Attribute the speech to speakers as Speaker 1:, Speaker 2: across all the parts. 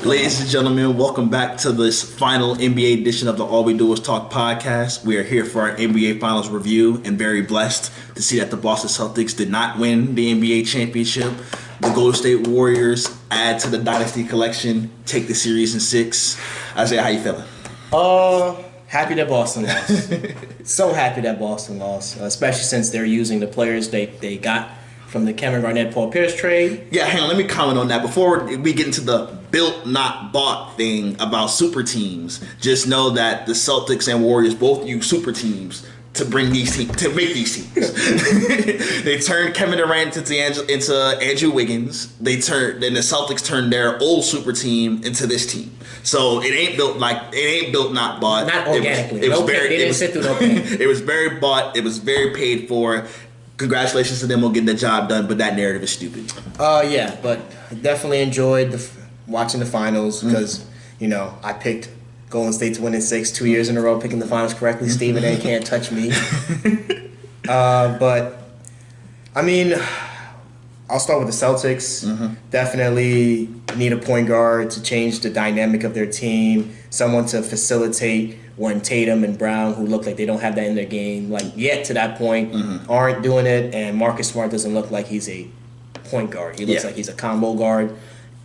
Speaker 1: Ladies and gentlemen, welcome back to this final NBA edition of the All We Do Is Talk podcast. We are here for our NBA Finals review and very blessed to see that the Boston Celtics did not win the NBA championship. The Golden State Warriors add to the Dynasty collection, take the series in 6. Isaiah, how you feeling?
Speaker 2: Happy that Boston lost. So happy that Boston lost, especially since they're using the players they got from the Kevin Garnett, Paul Pierce trade.
Speaker 1: Yeah, hang on, let me comment on that. Before we get into the built, not bought thing about super teams, just know that the Celtics and Warriors both use super teams to bring these teams, to make these teams. They turned Kevin Durant into Andrew Wiggins. Then the Celtics turned their old super team into this team. So it ain't built, not bought.
Speaker 2: Not organically.
Speaker 1: They didn't
Speaker 2: sit through no pain.
Speaker 1: It was very bought. It was very paid for. Congratulations to them on getting the job done, but that narrative is stupid.
Speaker 2: Yeah, but definitely enjoyed watching the finals because, I picked Golden State to win in 6 2 years in a row, picking the finals correctly. Stephen A. can't touch me. But, I mean, I'll start with the Celtics. Definitely need a point guard to change the dynamic of their team, someone to facilitate when Tatum and Brown, who look like they don't have that in their game, yet to that point, aren't doing it. And Marcus Smart doesn't look like he's a point guard. He looks like he's a combo guard.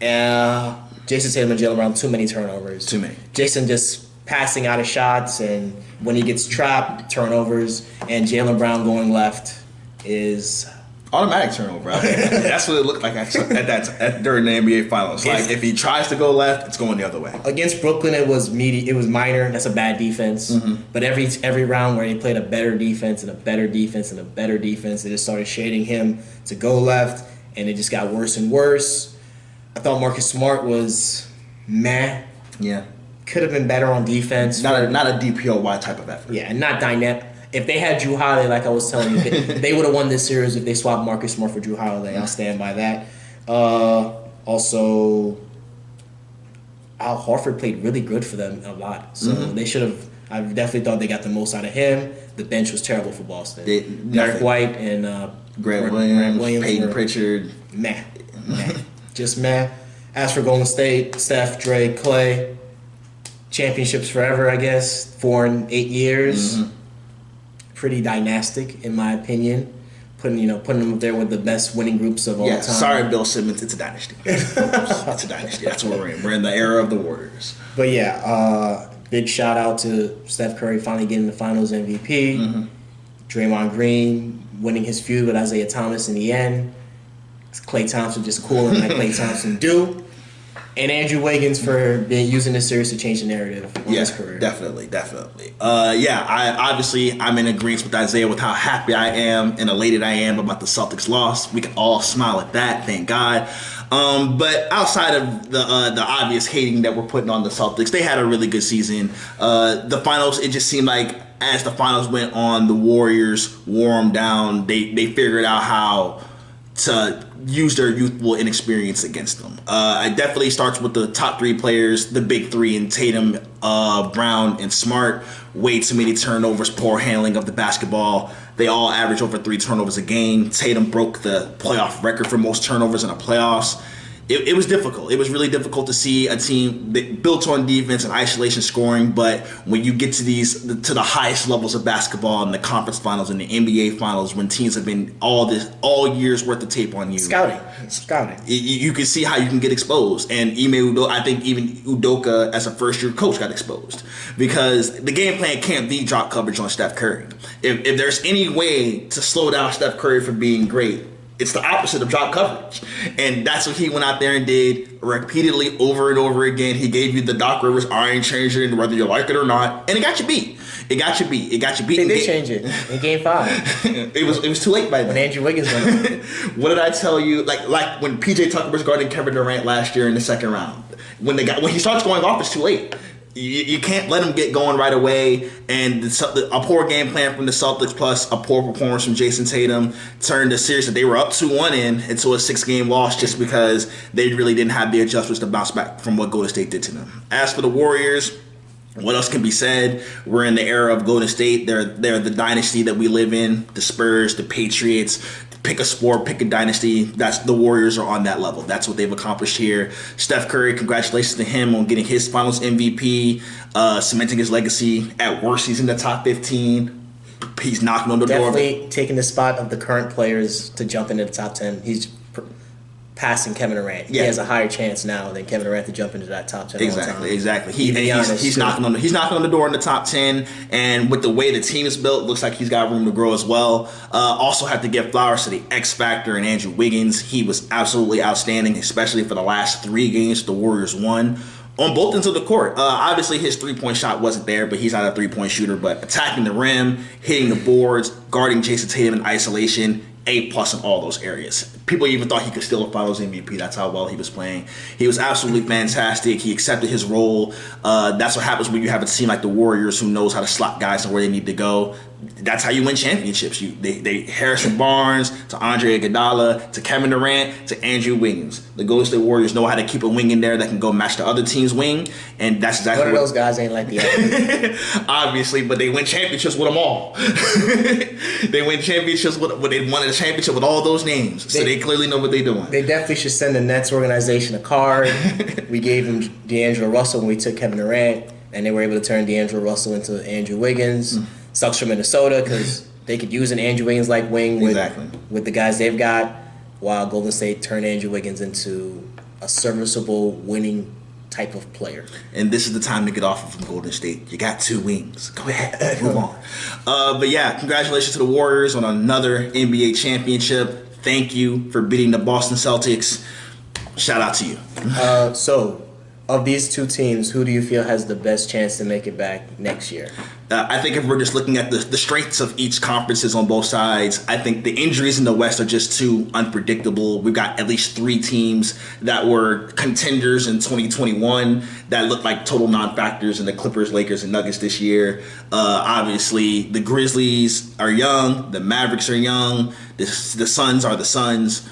Speaker 2: Jason Tatum and Jaylen Brown, too many turnovers.
Speaker 1: Too many.
Speaker 2: Jason just passing out of shots, and when he gets trapped, turnovers. And Jaylen Brown going left is
Speaker 1: automatic turnover. That's what it looked like during the NBA Finals. If he tries to go left, it's going the other way.
Speaker 2: Against Brooklyn, it was minor. That's a bad defense. But every round where he played a better defense and a better defense and a better defense, they just started shading him to go left, and it just got worse and worse. I thought Marcus Smart was meh.
Speaker 1: Yeah.
Speaker 2: Could have been better on defense.
Speaker 1: Not a DPOY type of effort.
Speaker 2: Yeah, and not dynamic. If they had Drew Holiday, like I was telling you, they would have won this series if they swapped Marcus Smart for Drew Holiday. I'll stand by that. Also, Al Horford played really good for them a lot. So they should have. I definitely thought they got the most out of him. The bench was terrible for Boston. Derek White and
Speaker 1: Grant Williams, Peyton Pritchard.
Speaker 2: Meh. Just meh. As for Golden State, Steph, Dre, Clay, championships forever, I guess. 4 and 8 years. Pretty dynastic, in my opinion. Putting them up there with the best winning groups of all time.
Speaker 1: Sorry, Bill Simmons. It's a dynasty. It's a dynasty. That's what we're in. We're in the era of the Warriors.
Speaker 2: But big shout out to Steph Curry finally getting the Finals MVP. Draymond Green winning his feud with Isaiah Thomas in the end. Klay Thompson just cooling like Klay Thompson do. And Andrew Wiggins for using this series to change the narrative on his career.
Speaker 1: Definitely. I'm in agreement with Isaiah with how happy I am and elated I am about the Celtics loss. We can all smile at that, thank God. But outside of the obvious hating that we're putting on the Celtics, they had a really good season. The finals, it just seemed like as the finals went on, the Warriors wore them down. They figured out how to use their youthful inexperience against them. It definitely starts with the top 3 players, the big 3 in Tatum, Brown, and Smart. Way too many turnovers, poor handling of the basketball. They all average over 3 turnovers a game. Tatum broke the playoff record for most turnovers in the playoffs. It was difficult. It was really difficult to see a team that built on defense and isolation scoring, but when you get to the highest levels of basketball in the conference finals and the NBA finals, when teams have been all year's worth of tape on you,
Speaker 2: scouting,
Speaker 1: you can see how you can get exposed. And I think even Udoka as a first-year coach got exposed because the game plan can't be drop coverage on Steph Curry. If there's any way to slow down Steph Curry from being great, it's the opposite of drop coverage. And that's what he went out there and did repeatedly over and over again. He gave you the Doc Rivers iron changer, and whether you like it or not, and it got you beat. They did
Speaker 2: change it in Game 5.
Speaker 1: it was too late by then.
Speaker 2: When Andrew Wiggins went.
Speaker 1: What did I tell you? Like when PJ Tucker was guarding Kevin Durant last year in the second round. When he starts going off, it's too late. You can't let them get going right away, and a poor game plan from the Celtics plus a poor performance from Jason Tatum turned the series that they were up 2-1 into a 6-game loss just because they really didn't have the adjustments to bounce back from what Golden State did to them. As for the Warriors, what else can be said? We're in the era of Golden State. They're the dynasty that we live in. The Spurs, the Patriots, pick a sport, pick a dynasty. That's the Warriors are on that level. That's what they've accomplished here. Steph Curry, congratulations to him on getting his Finals MVP, cementing his legacy. At worst, he's in the top 15. He's knocking on the door.
Speaker 2: Definitely taking the spot of the current players to jump into the top 10. He's passing Kevin Durant.
Speaker 1: Yeah.
Speaker 2: He has a higher chance now than Kevin Durant to jump into that top 10 all the time.
Speaker 1: Exactly. He's
Speaker 2: too.
Speaker 1: knocking on the door in the top 10, and with the way the team is built, looks like he's got room to grow as well. Also have to give flowers to the X Factor and Andrew Wiggins. He was absolutely outstanding, especially for the last 3 games the Warriors won. On both ends of the court. Obviously, his three-point shot wasn't there, but he's not a three-point shooter. But attacking the rim, hitting the boards, guarding Jason Tatum in isolation, A+ in all those areas. People even thought he could steal a Finals MVP. That's how well he was playing. He was absolutely fantastic. He accepted his role. That's what happens when you have a team like the Warriors who knows how to slot guys and where they need to go. That's how you win championships. They Harrison Barnes to Andre Iguodala to Kevin Durant to Andrew Wiggins. The Golden State Warriors know how to keep a wing in there that can go match the other team's wing, and that's exactly
Speaker 2: One of those guys ain't like the other.
Speaker 1: Obviously, but they win championships with them all. They win championships with they won a championship with all those names, so they clearly know what they're doing.
Speaker 2: They definitely should send the Nets organization a card. We gave them D'Angelo Russell when we took Kevin Durant, and they were able to turn D'Angelo Russell into Andrew Wiggins. Sucks for Minnesota because they could use an Andrew Wiggins-like wing with the guys they've got, while Golden State turned Andrew Wiggins into a serviceable, winning type of player.
Speaker 1: And this is the time to get off of Golden State. You got 2 wings. Go ahead, move on. But yeah, congratulations to the Warriors on another NBA championship. Thank you for beating the Boston Celtics. Shout out to you.
Speaker 2: So, of these 2 teams, who do you feel has the best chance to make it back next year?
Speaker 1: I think if we're just looking at the strengths of each conferences on both sides, I think the injuries in the West are just too unpredictable. We've got at least 3 teams that were contenders in 2021 that look like total non-factors in the Clippers, Lakers, and Nuggets this year. Obviously, the Grizzlies are young. The Mavericks are young. The Suns are the Suns.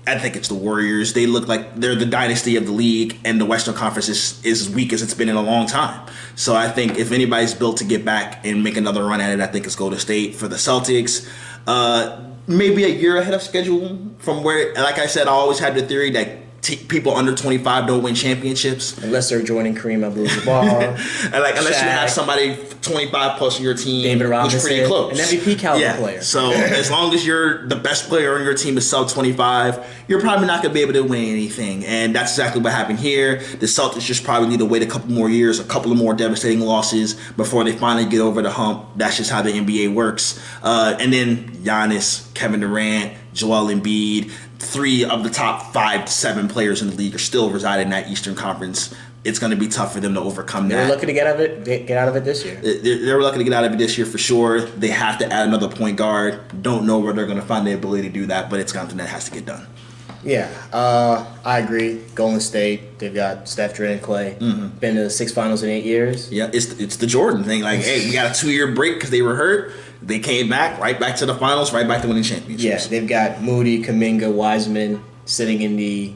Speaker 1: I think it's the Warriors. They look like they're the dynasty of the league, and the Western Conference is as weak as it's been in a long time. So I think if anybody's built to get back and make another run at it, I think it's Golden State. For the Celtics, maybe a year ahead of schedule from where, like I said, I always had the theory that people under 25 don't win championships.
Speaker 2: Unless they're joining Kareem Abdul-Jabbar.
Speaker 1: Unless you have somebody 25 plus on your team,
Speaker 2: David Robinson,
Speaker 1: who's pretty close.
Speaker 2: an MVP caliber player.
Speaker 1: So as long as you're the best player on your team is sub 25, you're probably not going to be able to win anything. And that's exactly what happened here. The Celtics just probably need to wait a couple more years, a couple of more devastating losses before they finally get over the hump. That's just how the NBA works. And then Giannis, Kevin Durant, Joel Embiid, 3 of the top 5 to 7 players in the league are still residing in that Eastern Conference. It's going to be tough for them to overcome that.
Speaker 2: They're looking to get out of it this year.
Speaker 1: They're looking to get out of it this year for sure. They have to add another point guard. Don't know where they're going to find the ability to do that, but it's something that has to get done.
Speaker 2: Yeah, I agree. Golden State, they've got Steph, Dre, and Clay. Been to the 6 finals in 8 years.
Speaker 1: Yeah, it's the Jordan thing. Like, hey, we got a 2-year break because they were hurt. They came back, right back to the finals, right back to winning championships.
Speaker 2: Yeah, they've got Moody, Kuminga, Wiseman sitting in the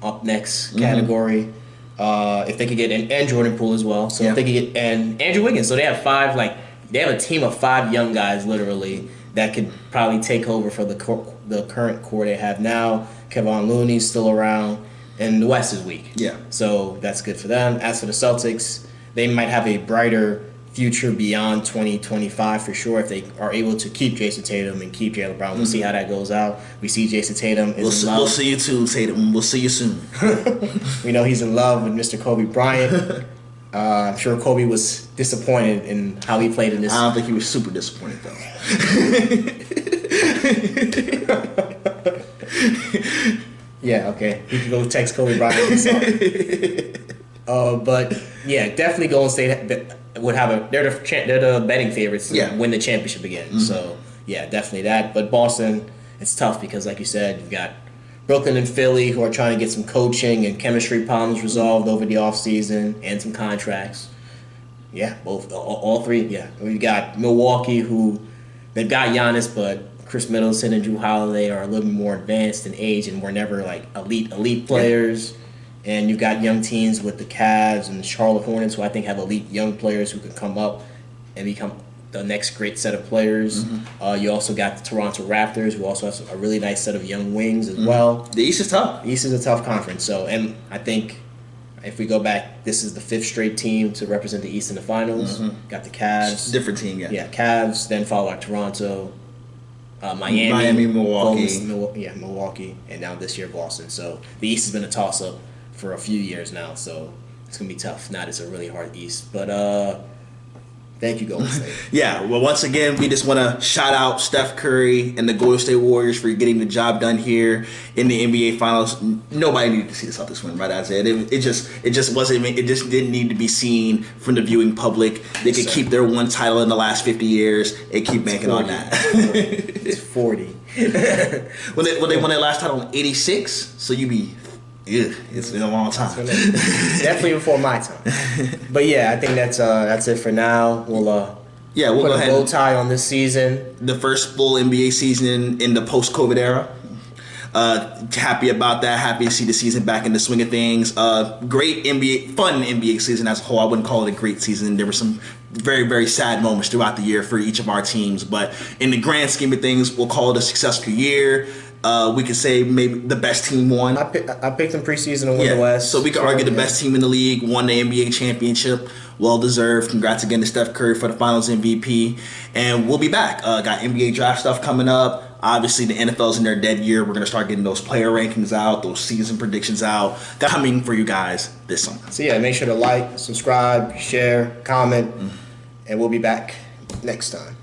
Speaker 2: up next category. If they could get and Jordan Poole as well. So if they could get and Andrew Wiggins, so they have 5 they have a team of 5 young guys literally that could probably take over for the current core they have now. Kevon Looney's still around, and the West is weak.
Speaker 1: Yeah.
Speaker 2: So that's good for them. As for the Celtics, they might have a brighter future beyond 2025 for sure if they are able to keep Jason Tatum and keep Jaylen Brown. We'll see how that goes out. We see Jason Tatum is in love.
Speaker 1: We'll see you too, Tatum. We'll see you soon.
Speaker 2: We know he's in love with Mr. Kobe Bryant. I'm sure Kobe was disappointed in how he played in this.
Speaker 1: I don't think he was super disappointed though.
Speaker 2: Yeah, okay. We can go text Kobe Bryant. But yeah, definitely Golden State would have they're the betting favorites to win the championship again. So yeah, definitely that. But Boston, it's tough because like you said, you've got Brooklyn and Philly who are trying to get some coaching and chemistry problems resolved over the offseason and some contracts. Yeah, all 3. Yeah, we've got Milwaukee who they've got Giannis, but Chris Middleton and Drew Holiday are a little bit more advanced in age and were never like elite players. And you've got young teams with the Cavs and the Charlotte Hornets who I think have elite young players who can come up and become the next great set of players. You also got the Toronto Raptors, who also has a really nice set of young wings as well.
Speaker 1: The East is tough.
Speaker 2: The East is a tough conference. So, and I think if we go back, this is the 5th straight team to represent the East in the finals. Got the Cavs.
Speaker 1: Different team, yeah.
Speaker 2: Yeah, Cavs, then followed by Toronto, Miami,
Speaker 1: Milwaukee.
Speaker 2: Milwaukee, and now this year Boston. So the East has been a toss-up for a few years now. So it's going to be tough. Now it's a really hard East. But thank you, Golden State.
Speaker 1: Yeah, well, once again, we just want to shout out Steph Curry and the Golden State Warriors for getting the job done here in the NBA Finals. Nobody needed to see the Celtics win, right, Isaiah? It just wasn't. It just didn't need to be seen from the viewing public. They could keep their one title in the last 50 years and keep banking on that.
Speaker 2: It's 40.
Speaker 1: when they won their last title in '86, so you be. Yeah, it's been a long time.
Speaker 2: Definitely before my time. But yeah, I think that's it for now. We'll
Speaker 1: put
Speaker 2: go ahead. Bow tie on this season.
Speaker 1: The first full NBA season in the post-COVID era. Happy about that. Happy to see the season back in the swing of things. Great fun NBA season as a whole. I wouldn't call it a great season. There were some very, very sad moments throughout the year for each of our teams. But in the grand scheme of things, we'll call it a successful year. We could say maybe the best team won.
Speaker 2: I picked them preseason to win the West.
Speaker 1: So we could argue the best team in the league won the NBA championship. Well deserved. Congrats again to Steph Curry for the Finals MVP. And we'll be back. Got NBA draft stuff coming up. Obviously, the NFL's in their dead year. We're going to start getting those player rankings out, those season predictions out. That's coming for you guys this summer.
Speaker 2: So yeah, make sure to like, subscribe, share, comment, and we'll be back next time.